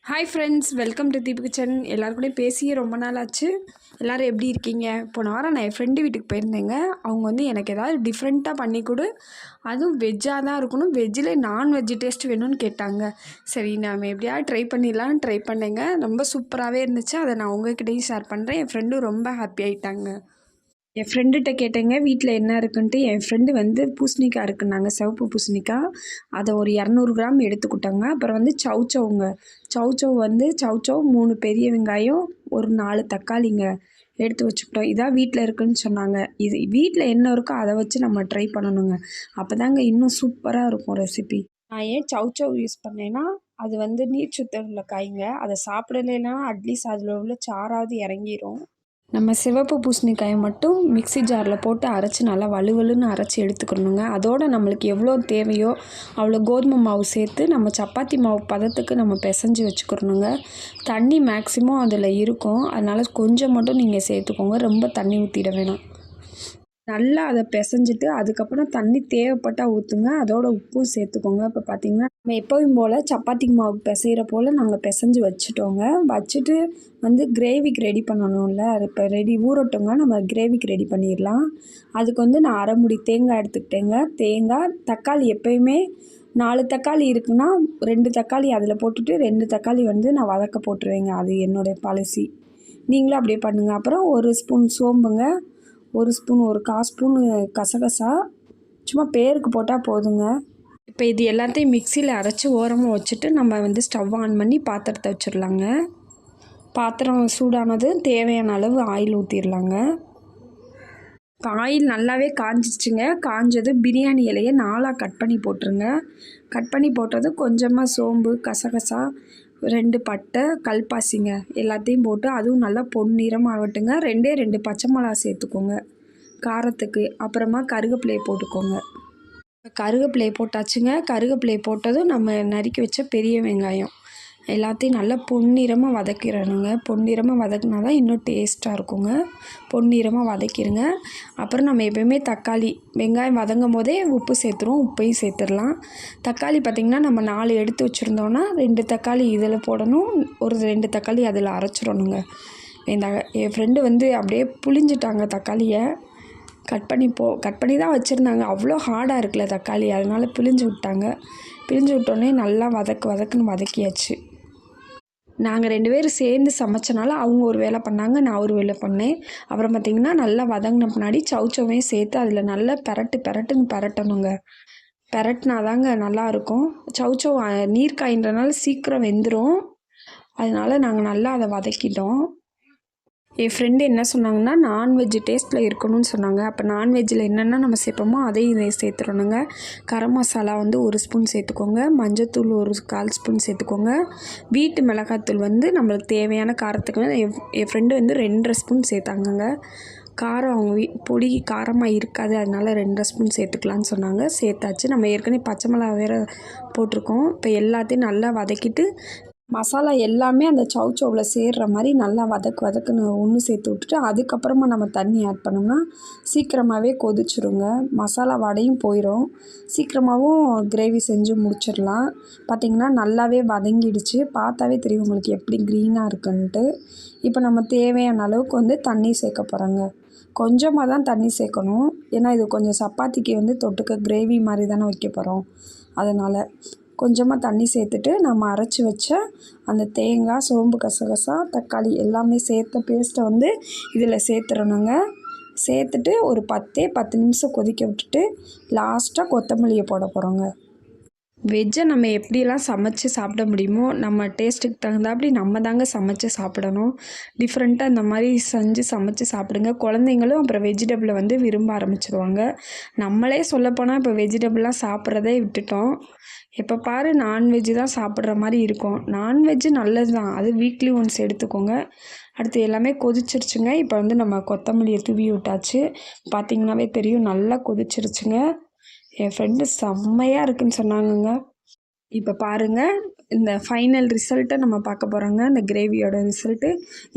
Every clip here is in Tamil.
Hi friends, welcome to Deepu kitchen. எல்லாருக்கூடயும் பேசியே ரொம்ப நாள் ஆச்சு. எல்லோரும் எப்படி இருக்கீங்க? போன வாரம் நான் என் ஃப்ரெண்டு வீட்டுக்கு போயிருந்தேங்க. அவங்க வந்து எனக்கு ஏதாவது டிஃப்ரெண்ட்டாக பண்ணி கொடு, அதுவும் வெஜ்ஜாக தான் இருக்கணும், வெஜ்ஜில் நான்வெஜ் டேஸ்ட் வேணும்னு கேட்டாங்க. சரி, நாம் எப்படியாவது ட்ரை பண்ணிடலான்னு ட்ரை பண்ணேங்க. ரொம்ப சூப்பராகவே இருந்துச்சு. அதை நான் உங்கள்கிட்டையும் ஷேர் பண்ணுறேன். என் ஃப்ரெண்டும் ரொம்ப ஹாப்பி ஆகிட்டாங்க. என் ஃப்ரெண்டுகிட்ட கேட்டேங்க வீட்டில் என்ன இருக்குன்ட்டு. என் ஃப்ரெண்டு வந்து பூசணிக்காய் இருக்குன்னாங்க, சிவப்பு பூசணிக்காய். அதை ஒரு 200 கிராம் எடுத்துக்கிட்டாங்க. அப்புறம் வந்து சவுச்சவுங்க, சவுச்சவ் வந்து சவுச்சவ் 3 பெரிய வெங்காயம், ஒரு 4 தக்காளிங்க எடுத்து வச்சுக்கிட்டோம். இதான் வீட்டில் இருக்குதுன்னு சொன்னாங்க. இது வீட்டில் என்ன இருக்கோ அதை வச்சு நம்ம ட்ரை பண்ணணுங்க. அப்போ தாங்க இன்னும் சூப்பராக இருக்கும் ரெசிபி. நான் ஏன் சவுச்சவ் யூஸ் பண்ணேன்னா, அது வந்து நீர் சத்து உள்ள காய்ங்க. அதை சாப்பிடலைன்னா அட்லீஸ்ட் அதில் உள்ள சாறாவது இறங்கிரும். நம்ம சிவப்பு பூசணிக்காயை மட்டும் மிக்ஸி ஜாரில் போட்டு அரைச்சி நல்லா வலுவலுன்னு அரைச்சி எடுத்துக்கணுங்க. அதோடு நம்மளுக்கு எவ்வளோ தேவையோ அவ்வளோ கோதுமை மாவு சேர்த்து நம்ம சப்பாத்தி மாவு பதத்துக்கு நம்ம பிசைஞ்சு வச்சுக்கிறணுங்க. தண்ணி மேக்ஸிமம் அதில் இருக்கும், அதனால் கொஞ்சம் மட்டும் நீங்கள் சேர்த்துக்கோங்க. ரொம்ப தண்ணி ஊற்றிட வேணாம். நல்லா அதை பிசைஞ்சிட்டு அதுக்கப்புறம் தண்ணி தேவைப்பட்டால் ஊற்றுங்க. அதோட உப்பும் சேர்த்துக்கோங்க. இப்போ பார்த்திங்கன்னா நம்ம எப்போவும் போல் சப்பாத்தி மாவு பிசைகிற போல் நாங்கள் பிசைஞ்சு வச்சுட்டோங்க. வச்சுட்டு வந்து கிரேவிக்கு ரெடி பண்ணணும்ல, அது இப்போ ஊறட்டோங்க. நம்ம கிரேவிக்கு ரெடி பண்ணிடலாம். அதுக்கு வந்து நான் அரை முடி தேங்காய் எடுத்துக்கிட்டேங்க. தேங்காய், தக்காளி எப்போயுமே 4 தக்காளி இருக்குன்னா 2 தக்காளி அதில் போட்டுட்டு 2 தக்காளி வந்து நான் வதக்க போட்டுருவேங்க. அது என்னுடைய பாலிசி. நீங்களும் அப்படியே பண்ணுங்கள். அப்புறம் 1 ஸ்பூன் சோம்புங்க, 1 ஸ்பூன், ஒரு 1/4 ஸ்பூன் கசகசா, சும்மா பேருக்கு போட்டால் போதுங்க. இப்போ இது எல்லாத்தையும் மிக்சியில் அரைச்சி ஓரமாக வச்சுட்டு நம்ம வந்து ஸ்டவ் ஆன் பண்ணி பாத்திரத்தை வச்சிடலாங்க. பாத்திரம் சூடானது தேவையான அளவு ஆயில் ஊற்றிடலாங்க. இப்போ ஆயில் நல்லாவே காஞ்சிச்சுங்க. காஞ்சது பிரியாணி இலையை 4ஆக கட் பண்ணி போட்டுருங்க. கட் பண்ணி போட்டது கொஞ்சமாக சோம்பு, கசகசா, 2 பட்டை, கல்பாசிங்க எல்லாத்தையும் போட்டு அதுவும் நல்லா பொன்னிறமாக ஆகட்டுங்க. 2 பச்சை மிளகா சேர்த்துக்கோங்க காரத்துக்கு. அப்புறமா கருவேப்பிலையை போட்டுக்கோங்க. கருவேப்பிலையை போட்டாச்சுங்க. கருவேப்பிலையை போட்டதும் நம்ம நறுக்கி வச்ச பெரிய வெங்காயம் எல்லாத்தையும் நல்லா பொன்னிறமாக வதக்கிடணுங்க. பொன்னிறமாக வதக்கினா தான் இன்னும் டேஸ்ட்டாக இருக்குங்க. பொன்னிறமாக வதக்கிடுங்க. அப்புறம் நம்ம எப்போயுமே தக்காளி, வெங்காயம் வதங்கும் போதே உப்பு சேர்த்துருவோம். உப்பையும் சேர்த்துடலாம். தக்காளி பார்த்திங்கன்னா நம்ம 4 எடுத்து வச்சுருந்தோன்னா 2 தக்காளி இதில் போடணும், ஒரு 2 தக்காளி அதில் அரைச்சிடணுங்க. என் ஃப்ரெண்டு வந்து அப்படியே புளிஞ்சிட்டாங்க தக்காளியை. கட் பண்ணி தான் வச்சுருந்தாங்க. அவ்வளோ ஹார்டாக இருக்குல்ல தக்காளி, அதனால் பிழிஞ்சு விட்டாங்க. பிழிஞ்சு விட்டோன்னே நல்லா வதக்குன்னு வதக்கியாச்சு. நாங்கள் 2 பேரும் சேர்ந்து சமைச்சனால அவங்க ஒரு வேலை பண்ணாங்க, நான் ஒரு வேலை பண்ணேன். அப்புறம் பார்த்திங்கன்னா நல்லா வதங்கின பின்னாடி சவுச்சவையும் சேர்த்து அதில் நல்லா பெரட்டுன்னு பெரட்டணுங்க. பெரட்டினா தாங்க நல்லாயிருக்கும். சவுச்சவ் நீர் காய்ன்றனால சீக்கிரம் வெந்துடும். அதனால் நாங்கள் நல்லா அதை வதக்கிட்டோம். என் ஃப்ரெண்டு என்ன சொன்னாங்கன்னா, நான்வெஜ் டேஸ்ட்டில் இருக்கணும்னு சொன்னாங்க. அப்போ நான்வெஜ்ஜில் என்னென்ன நம்ம சேர்ப்போமோ அதையும் இதை சேர்த்துடணுங்க. கரம் மசாலா வந்து 1 ஸ்பூன் சேர்த்துக்கோங்க. மஞ்சத்தூள் ஒரு 1/4 ஸ்பூன் சேர்த்துக்கோங்க. வீட்டு மிளகாத்தூள் வந்து நம்மளுக்கு தேவையான காரத்துக்கு என் ஃப்ரெண்டு வந்து 2.5 ஸ்பூன் சேர்த்தாங்கங்க. காரம் அவங்க பொடி காரமாக இருக்காது, அதனால் 2.5 ஸ்பூன் சேர்த்துக்கலான்னு சொன்னாங்க. சேர்த்தாச்சு. நம்ம ஏற்கனவே பச்சை மிளகா வேறு போட்டிருக்கோம். இப்போ எல்லாத்தையும் நல்லா வதக்கிட்டு மசாலா எல்லாமே அந்த சவுச்சவில் சேர்கிற மாதிரி நல்லா வதக்குன்னு ஒன்று சேர்த்து விட்டுட்டு அதுக்கப்புறமா நம்ம தண்ணி ஆட் பண்ணோம்னா சீக்கிரமாகவே கொதிச்சிருங்க. மசாலா வடையும் போயிடும். சீக்கிரமாகவும் கிரேவி செஞ்சு முடிச்சிடலாம். பார்த்திங்கன்னா நல்லாவே வதங்கிடுச்சு. பார்த்தாவே தெரியும் உங்களுக்கு எப்படி க்ரீனாக இருக்குன்ட்டு. இப்போ நம்ம தேவையான அளவுக்கு வந்து தண்ணி சேர்க்க போகிறோங்க. கொஞ்சமாக தான் தண்ணி சேர்க்கணும், ஏன்னா இது கொஞ்சம் சப்பாத்திக்கு வந்து தொட்டுக்க கிரேவி மாதிரி தானே வைக்க போகிறோம். அதனால் கொஞ்சமாக தண்ணி சேர்த்துட்டு நம்ம அரைச்சி வச்ச அந்த தேங்காய், சோம்பு, கசகசா, தக்காளி எல்லாமே சேர்த்த பேஸ்ட்டை வந்து இதில் சேர்த்துறணுங்க. சேர்த்துட்டு ஒரு 10 நிமிஷம் கொதிக்க விட்டுட்டு லாஸ்ட்டாக கொத்தமல்லியை போட போகிறோங்க. வெஜ்ஜை நம்ம எப்படியெல்லாம் சமைச்சு சாப்பிட முடியுமோ நம்ம டேஸ்ட்டுக்கு தகுந்தாப்படி நம்ம தாங்க சமைச்சு சாப்பிடணும். டிஃப்ரெண்ட்டாக இந்த மாதிரி செஞ்சு சமைச்சு சாப்பிடுங்க. குழந்தைங்களும் அப்புறம் வெஜிடபிளை வந்து விரும்ப ஆரம்பிச்சிடுவாங்க. நம்மளே சொல்லப்போனால் இப்போ வெஜிடபிள்லாம் சாப்பிட்றதே விட்டுட்டோம். எப்போ பாரு நான்வெஜ்ஜு தான் சாப்பிட்ற மாதிரி இருக்கும். நான்வெஜ்ஜு நல்லது தான், அது வீக்லி ஒன்ஸ் எடுத்துக்கோங்க. அடுத்து எல்லாமே கொதிச்சிருச்சுங்க. இப்போ வந்து நம்ம கொத்தமல்லியை தூவி விட்டாச்சு. பார்த்திங்கனாவே தெரியும் நல்லா கொதிச்சிருச்சுங்க. என் ஃப்ரெண்டு செம்மையாக இருக்குன்னு சொன்னாங்கங்க. இப்போ பாருங்கள், இந்த ஃபைனல் ரிசல்ட்டை நம்ம பார்க்க போகிறோங்க. இந்த கிரேவியோட ரிசல்ட்டு.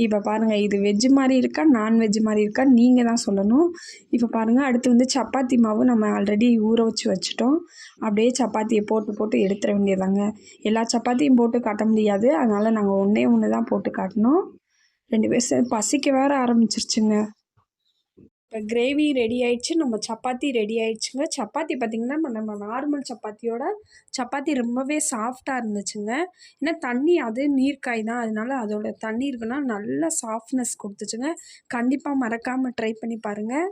இப்போ பாருங்கள், இது வெஜ்ஜு மாதிரி இருக்கா நான்வெஜ் மாதிரி இருக்கா நீங்கள் தான் சொல்லணும். இப்போ பாருங்கள், அடுத்து வந்து சப்பாத்தி மாவு நம்ம ஆல்ரெடி ஊற வச்சுட்டோம். அப்படியே சப்பாத்தியை போட்டு போட்டு எடுத்துட வேண்டியதாங்க. எல்லா சப்பாத்தியும் போட்டு காட்ட முடியாது, அதனால் நாங்கள் ஒன்று தான் போட்டு காட்டினோம். 2 பேர் பசிக்க வேறு ஆரம்பிச்சிருச்சுங்க. இப்போ கிரேவி ரெடி ஆயிடுச்சு, நம்ம சப்பாத்தி ரெடி ஆயிடுச்சுங்க. சப்பாத்தி பார்த்திங்கன்னா நம்ம நார்மல் சப்பாத்தி ரொம்பவே சாஃப்டாக இருந்துச்சுங்க. ஏன்னா தண்ணி அது நீர்க்காய் தான், அதனால அதோட தண்ணி இருக்குன்னா நல்லா சாஃப்ட்னஸ் கொடுத்துச்சுங்க. கண்டிப்பாக மறக்காமல் ட்ரை பண்ணி பாருங்கள்.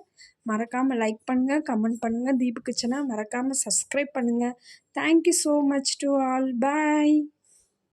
மறக்காமல் லைக் பண்ணுங்கள், கமெண்ட் பண்ணுங்கள். தீபு கிச்சனை மறக்காமல் சப்ஸ்கிரைப் பண்ணுங்கள். Thank you so much to all. Bye.